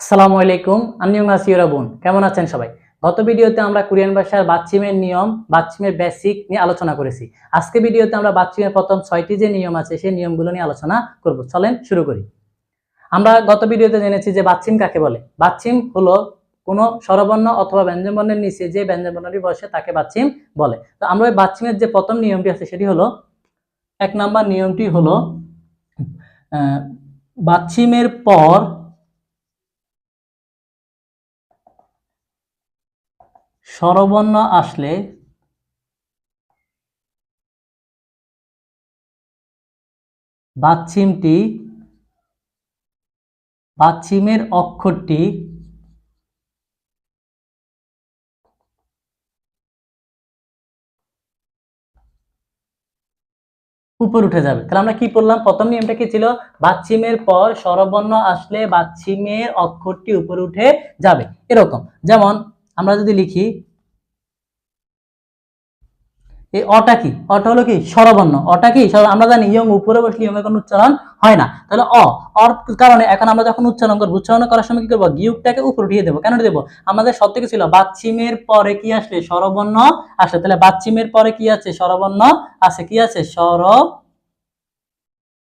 আসসালামু আলাইকুম, আন্নিয়ংহাসিওরাবুন। কেমন আছেন সবাই? গত ভিডিওতে আমরা কোরিয়ান ভাষার বাচ্চিমের নিয়ম, বাচ্চিমের বেসিক নিয়ে আলোচনা করেছি। আজকে ভিডিওতে আমরা বাচ্চিমের প্রথম 6টি যে নিয়ম আছে সেই নিয়মগুলো নিয়ে আলোচনা করব। চলেন শুরু করি। আমরা গত ভিডিওতে জেনেছি যে বাচ্চিম কাকে বলে। বাচ্চিম হলো কোনো স্বরবর্ণ অথবা ব্যঞ্জনবর্ণের নিচে যে ব্যঞ্জনবর্ণটি বসে তাকে বাচ্চিম বলে। তো আমরা ওই বাচ্চিমের যে প্রথম নিয়মটি আছে সেটি হলো 1 নাম্বার নিয়মটি হলো বাচ্চিমের পর স্বরবর্ণ আসলে বাচ্চিমের অক্ষরটি উপরে উঠে যাবে। তাহলে আমরা কি পড়লাম? প্রথম নিয়মটা কি ছিল? বাচ্চিমের পর স্বরবর্ণ আসলে বাচ্চিমের অক্ষরটি উপরে উঠে যাবে। এরকম যেমন আমরা যদি লিখি এই অটা কি? অটা হলো কি? স্বরবর্ণ। অটা কি? আমরা জানি ইয়ং উপরে বসলে ইয়ং এর কোনো উচ্চারণ হয় না। তাহলে অর কারণে এখন আমরা যখন উচ্চারণ করব, উচ্চারণ করার সময় কি করব? গিয়ুকটাকে উপরে উঠিয়ে দেব। কেন দেব? আমাদের শর্ত কি ছিল? বাচ্চিমের পরে কি আসলে? স্বরবর্ণ আসলে। তাহলে বাচ্চিমের পরে কি আছে? স্বরবর্ণ আছে। কি আছে?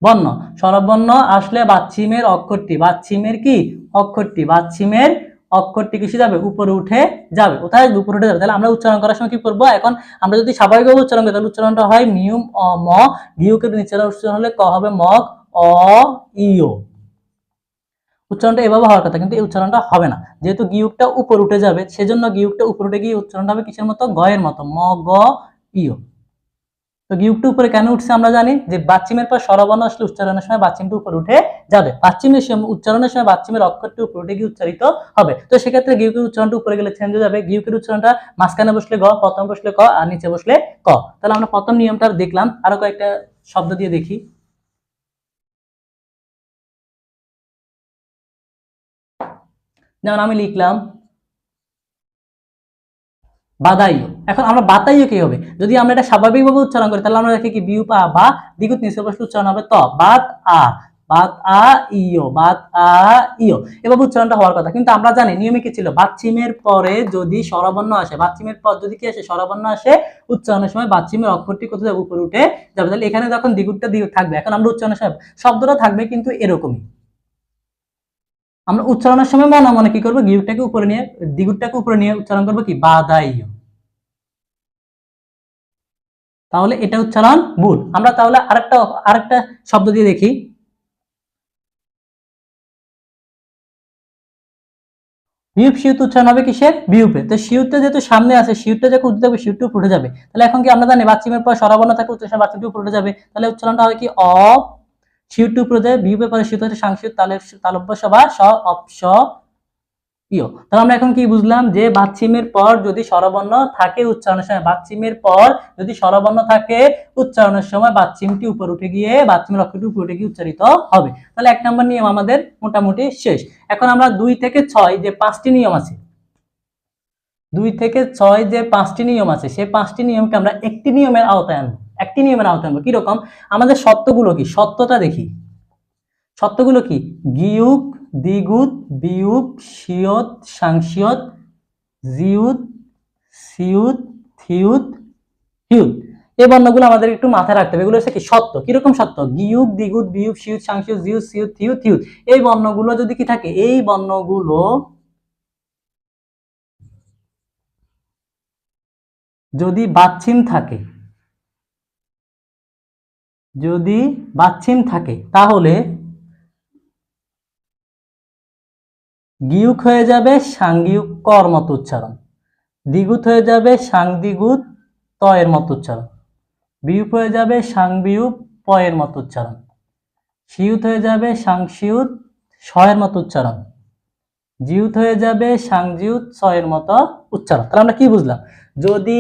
বর্ণ। স্বরবর্ণ আসলে বাচ্চিমের অক্ষরটি, বাচ্চিমের কি? অক্ষরটি, বাচ্চিমের অক্ষরটি কিসে যাবে? উপরে উঠে যাবে। কোথায়? উপরে উঠে যাবে। তাহলে আমরা উচ্চারণ করার সময় কি করব? এখন আমরা যদি স্বাভাবিকভাবে উচ্চারণ করি তাহলে উচ্চারণটা হয় মিউম অ ম, গিয়ুকের নিচে উচ্চারণ হলে ক হবে মগ অ ইও। উচ্চারণটা এভাবে হওয়ার কথা, কিন্তু এই উচ্চারণটা হবে না। যেহেতু গিয়ুকটা উপরে উঠে যাবে সেজন্য গিয়ুকটা উপরে উঠে গিয়ে উচ্চারণটা হবে কিসের মতো? গয়ের মতো, ম গ ইও। তো গিয়ুকটা উপরে কেন উঠছে? আমরা জানি যে বাচ্চিমের পর স্বরবর্ণ আসলে উচ্চারণের সময় বাচ্চিমটা উপরে উঠে যাবে। বাচ্চিমের সময় উচ্চারণের সময় বাচ্চিমের অক্ষরটি উপরে উঠে গিয়ে উচ্চারিত হবে। তো সেক্ষেত্রে গিয়ুকের উচ্চারণটা উপরে গেলে চেঞ্জ হয়ে যাবে। গিয়ুকের উচ্চারণটা মাঝখানে বসলে গ, প্রথম বসলে ক, আর নিচে বসলে ক। তাহলে আমরা প্রথম নিয়মটা দেখলাম। আরো কয়েকটা শব্দ দিয়ে দেখি। যেমন আমি লিখলাম বাদাইও। এখন আমরা বাতাইও কি হবে? যদি আমরা এটা স্বাভাবিকভাবে উচ্চারণ করি তাহলে আমরা দেখি কি বিউ পা বা দ্বিগুণ নিচে বসলে উচ্চারণ হবে ত, বাত আ, বাত আ ইও, বাত আ ইও। এভাবে উচ্চারণটা হওয়ার কথা। কিন্তু আমরা জানি নিয়মে কি ছিল? বাচ্চিমের পরে যদি স্বরবর্ণ আসে, বাচ্চিমের পর যদি কি আসে? স্বরবর্ণ আসে, উচ্চারণের সময় বাচ্চিমের অক্ষরটি কোথায় যাবে? উপরে উঠে যাবে। তাহলে এখানে যখন দ্বিগুণটা থাকবে, এখন আমরা উচ্চারণের সময় শব্দটা থাকবে কিন্তু এরকমই। আমরা উচ্চারণের সময় মনে মনে কি করবো? গিয়ুকটাকে উপরে নিয়ে, দ্বিগুণটাকে উপরে নিয়ে উচ্চারণ করবো কি? বাদাইও। তাহলে এটা উচ্চারণ ভুল। আমরা তাহলে আরেকটা শব্দ দিয়ে দেখি। বিউপ শিউত উচ্চারণ হবে কিসের? বিউপে। তো শিউতটা যেহেতু সামনে আছে, শিউতটা যখন উঠতে যাবে শিউতটা উপরে উঠে যাবে। তাহলে এখন কি আমরা জানি বাচ্চিমের পর স্বরবর্ণ থাকে, উচ্চারণ বাচ্চিমটা উপরে উঠে যাবে। তাহলে উচ্চারণটা হয় কি? অ, শিউতটা উপরে যায়, বিউপের পরে শিউত হচ্ছে সাংশিউত, তালব্য সভা স অপস ইয়। তাহলে আমরা এখন কি বুঝলাম? যে বাচ্চিমের পর যদি স্বরবর্ণ থাকে উচ্চারণের সময়, বাচ্চিমের পর যদি স্বরবর্ণ থাকে উচ্চারণের সময় বাচ্চিমটি উপর উঠে গিয়ে, বাচ্চিমের অক্ষরটি উপর উঠে গিয়ে উচ্চারিত হবে। তাহলে 1 নম্বর নিয়ম আমাদের মোটামুটি শেষ। এখন আমরা 2 থেকে 6 যে 5টি নিয়ম আছে, 2 থেকে 6 যে 5টি নিয়ম আছে সেই 5টি নিয়মকে আমরা একটি নিয়মের আওতায় আনবো। একটি নিয়মের আওতায় আনবো। কিরকম? আমাদের সত্যগুলো কি? সত্যটা দেখি। সত্যগুলো কি? গিয়ুক, দ্বিগুত, বিয়ুপ, শিয়ত, সাংশিয়ত, জিউত, সিউত, থিউত, হিউত। এই বর্ণগুলো আমাদের একটু মাথায় রাখতে হবে। এগুলো হচ্ছে কি? সত্য। কিরকম সত্য? গিয়ুক, দ্বিগুত, বিয়ুপ, শিউত, সাংশিয়ত, জিউত, সিউত, থিউত, হিউত। এই বর্ণগুলো যদি কি থাকে? এই বর্ণগুলো যদি বাচ্চিম থাকে, যদি বাচ্চিম থাকে তাহলে গিয়ুক হয়ে যাবে সাংগিয়ুক কর মতো উচ্চারণ, দ্বিগুত হয়ে যাবে সাংদ্বিগুত ত এর মতো উচ্চারণ, বিয়ুপ হয়ে যাবে সাংবিয়ুপ প এর মতো উচ্চারণ, শিউত হয়ে যাবে সাংশিউত স এর মতো উচ্চারণ, জিউত হয়ে যাবে সাংজিউত স এর মতো উচ্চারণ। তাহলে আমরা কি বুঝলাম? যদি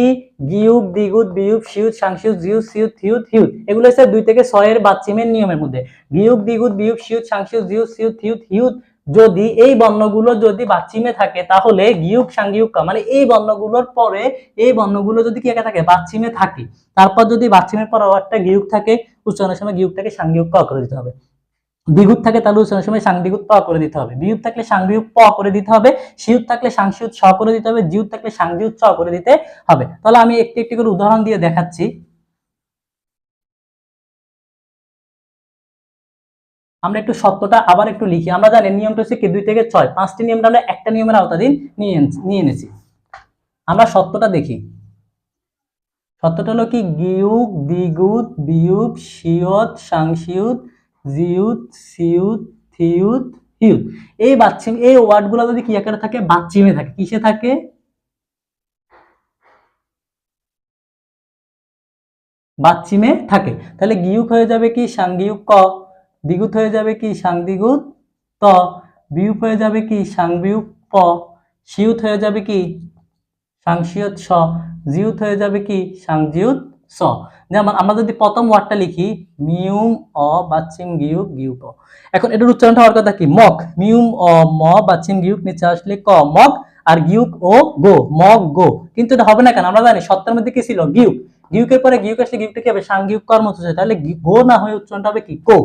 গিয়ুক, দ্বিগুত, বিয়ুপ, শিউত, সাংশিউত, জিউত, সিউত, থিউত, হিউত এগুলো হচ্ছে 2 থেকে 6 এর বাচ্চিমের নিয়মের মধ্যে। গিয়ুক, দ্বিগুত, বিয়ুপ, শিউত, সাংশিউত, জিউত, সিউত, থিউত, হিউত যদি এই বর্ণগুলো যদি বাচ্চিমে থাকে তাহলে গিয়ুক, সাংগিয়ুক ক মানে এই বর্ণগুলোর পরে এই বর্ণগুলো যদি কি একা থাকে? বাচ্চিমে থাকে। তারপর যদি বাচ্চিমের পর আবার একটা গিয়ুক থাকে, উচ্চারণের সময় গিয়ুকটাকে সাংগিয়ুক ক করে দিতে হবে। দ্বিগুণ থাকে তাহলে উচ্চারণের সময় সাংদ্বিগুণ প করে দিতে হবে, বিয়োগ থাকলে সাংবিয়োগ প করে দিতে হবে, সিউত থাকলে সাংসিউত স করে দিতে হবে, জিউত থাকলে সাংজিউত চ করে দিতে হবে। তাহলে আমি একটি একটি করে উদাহরণ দিয়ে দেখাচ্ছি। আমরা একটু সত্যটা আবার একটু লিখি। আমরা জানি নিয়মটা হচ্ছে কি 2 থেকে 6, 5টি নিয়মটা আমরা একটা নিয়মের আওতাধীন নিয়ে এনেছি। আমরা সত্যটা দেখি। সত্যটা হলো কি গিউক দ্বিগুত বিয়োগ সিয়ত সাংসিয়ত জিউত সিউত থিউত হিউত, এই বাচ্চিম এই ওয়ার্ডগুলো যদি কি আকারে থাকে, বাচ্চিমে থাকে। কিসে থাকে? বাচ্চিমে থাকে। তাহলে গিউক হয়ে যাবে কি সাংগিউক ক, দ্বিগুত হয়ে যাবে কি সাংদ্বিগুত ত, বিয়োগ হয়ে যাবে কি সাংবিয়োগ প, সিউত হয়ে যাবে কি সাংসিয়ত স, জিউত হয়ে যাবে কি সাংজিউত স। যেমন আমরা যদি প্রথম ওয়ার্ডটা লিখি মিউম অ বাচ্চিম গিউক গিউক। এখন এটার উচ্চারণটা হওয়ার কথা কি মক, মিউম অ ম বাচ্চিম গিউক নিচে আসলে ক মক, আর গিউক ও গো মক গো। কিন্তু এটা হবে না কেন? আমরা জানি সত্যের মধ্যে কি ছিল গিউক, গিউকের পরে গিউক আসলে গিউকটা কি হবে সাংগিউক কর মতো, তাহলে গো না হয়ে উচ্চারণটা হবে কি কো।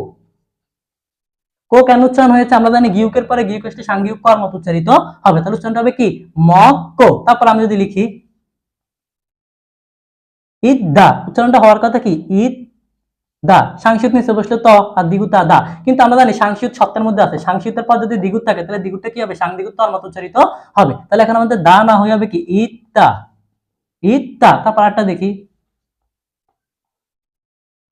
কো কেন উচ্চারণ হয়েছে? আমরা জানি গিউকের পরে গিউক আসলে সাংগিউক কর মতো উচ্চারিত হবে, তাহলে উচ্চারণটা হবে কি মক কো। তারপর আমি যদি লিখি ঈদ দা, উচ্চারণটা হওয়ার কথা কি ঈদ দা, সাংসিয়ত নিচে বসলে ত আর দ্বিগুতা দা, কিন্তু আমরা জানি সাংসিয়ত সত্যের মধ্যে আছে, সাংসিয়তের পর যদি দ্বিগুত থাকে তাহলে দ্বিগুতটা কি হবে সাংদ্বিগুত তর মতো উচ্চারিত হবে। তাহলে এখন আমাদের দা না হয়ে হবে কি ঈদতা, ঈদতা। তারপর একটা দেখি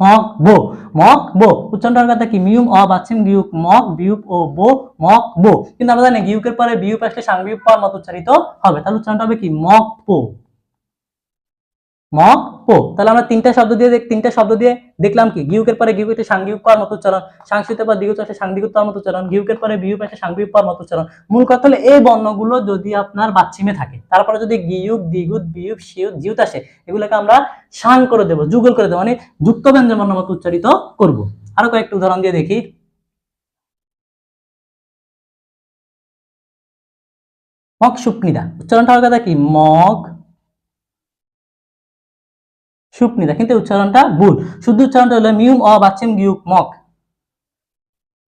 মক বো, মক বো, উচ্চারণটা হওয়ার কথা কি মিউম অ বাচ্চিম গিউক মক বিউপ ও বো মক বো, কিন্তু আমরা জানি গিউকের পরে বিউপ আসলে সাংবিউপ পর মতো উচ্চারিত হবে, তাহলে উচ্চারণটা হবে কি মক পো, মক পো। তাহলে আমরা তিনটা শব্দ দিয়ে দেখলাম কি গিউকের পরে গিউক একটা সাংগিক কর মতো উচ্চারণ, সাংস্কৃতিক পর দ্বিগুত আসলে সাংদ্বিগুত কর মতো উচ্চারণ, গিউকের পরে বিউপ একটা সাংবিক কর মতো উচ্চারণ। মূল কথা হলো এই বর্ণগুলো যদি আপনার বাচ্চিমে থাকে, তারপরে যদি গিউক দ্বিগুত বিউপ সিউত জিউত আসে, এগুলোকে আমরা সাং করে দেব, যুগল করে দেব, মানে যুক্ত ব্যঞ্জন বর্ণ মতো উচ্চারিত করব। আরো কয়েকটা উদাহরণ দিয়ে দেখি। মগ সুপ্নিদা, উচ্চারণটা হওয়ার কথা কি মগ সুপ্নিদা, কিন্তু উচ্চারণটা ভুল। শুদ্ধ উচ্চারণটা হলো মিউম অ বাচ্চিম গিউক মক,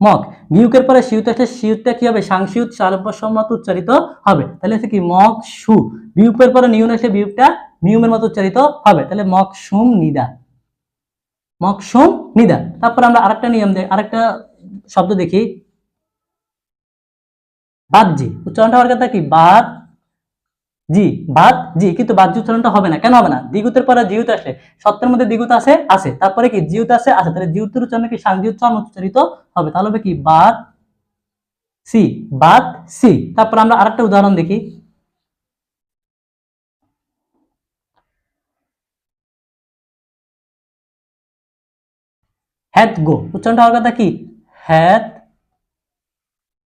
মক। গিউকের পরে সিউত আসলে সিউতটা কি হবে সাংসিউত সালব্যসম্মত উচ্চারিত হবে, তাহলে হচ্ছে কি মক সু। বিউপের পরে নিউন আসলে বিউপটা মিউমের মতো উচ্চারিত হবে, তাহলে mock sum Nida, mock sum Nida. তারপর আমরা আরেকটা নিয়ম আরেকটা শব্দ দেখি বাদজি, উচ্চারণটা হওয়ার কথা কি বাদ জি, বাদ জি, কিন্তু বাদ জি উচ্চারণটা হবে না। কেন হবে না? দ্বিগুতের পরে জিউত আসে, সত্যের মধ্যে দ্বিগুত আছে আছে, তারপরে কি জিউত আছে আছে, তাহলে জিউতের উচ্চারণ কি সাংজিউত চর্ম উচ্চারিত হবে, তাহলে হবে কি বাদ সি, বাদ সি। তারপর আমরা আরেকটা উদাহরণ দেখি হ্যাত গো, উচ্চারণটা হওয়ার কথা কি হ্যাত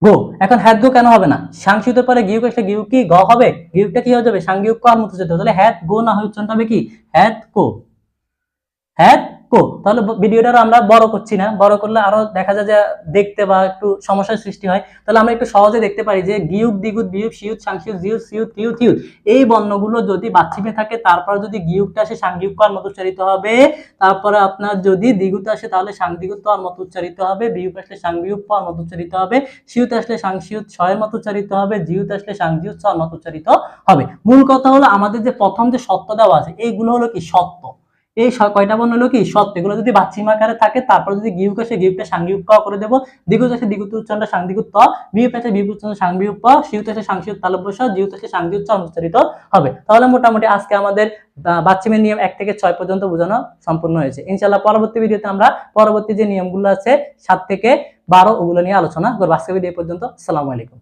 গো। এখন হ্যাত গো কেন হবে না? সাংসিউতের পরে গিউক আসলে গিউক কি গ হবে, গিউকটা কি হয়ে যাবে সাংগিউক কর মতো উচ্চারিত, তাহলে হ্যাত গো না হয়ে উচ্চারণটা হবে কি হ্যাত কো, হ্যাঁ কো। তাহলে ভিডিওটা আমরা বড় করছি না, বড় করলে আরো দেখা যায় যে দেখতে বা একটু সমস্যার সৃষ্টি হয়। তাহলে আমরা একটু সহজে দেখতে পারি যে গিউক দ্বিগুত বিয়োগ সিউত সাংসিউত জিউত সিউত থিউত থিউত, এই বর্ণগুলো যদি বাচ্চিমে থাকে তারপর যদি গিউকটা আসে সাংগিক কর মতো উচ্চারিত হবে, তারপরে আপনার যদি দ্বিগুত আসে তাহলে সাংদ্বিগুত তর মতো উচ্চারিত হবে, বিয়োগ আসলে সাংবিয়োগ পর মতো উচ্চারিত হবে, সিউত আসলে সাংসিউত ছয়ের মতো উচ্চারিত হবে, জিউত আসলে সাংজিউত ছর মতো উচ্চারিত হবে। মূল কথা হলো আমাদের যে প্রথম যে সত্য দেওয়া আছে এইগুলো হলো কি সত্য, এই কয়টা বর্ণ হলো কি সত্য, এগুলো যদি বাচ্চিম আকারে থাকে তারপর যদি গিউক আসে গিউকটা সাংগিক ক করে দেব, দ্বিগুত আসে দ্বিগুত উচ্চারণটা সাংদ্বিগুত ত, বিয়োগ আসে বিয়োগ উচ্চারণ সাংবিয়োগ প, সিউত আসে সাংসিউত তালব্য স, জিউত আসে সাংজিউত চ উচ্চারিত হবে। তাহলে মোটামুটি আজকে আমাদের বাচ্চিমের নিয়ম 1 থেকে 6 পর্যন্ত বোঝানো সম্পূর্ণ হয়েছে। ইনশাআল্লাহ পরবর্তী ভিডিওতে আমরা পরবর্তী যে নিয়মগুলো আছে 7 থেকে 12 ওগুলো নিয়ে আলোচনা করব। আজকে ভিডিও পর্যন্ত। আসসালামু আলাইকুম।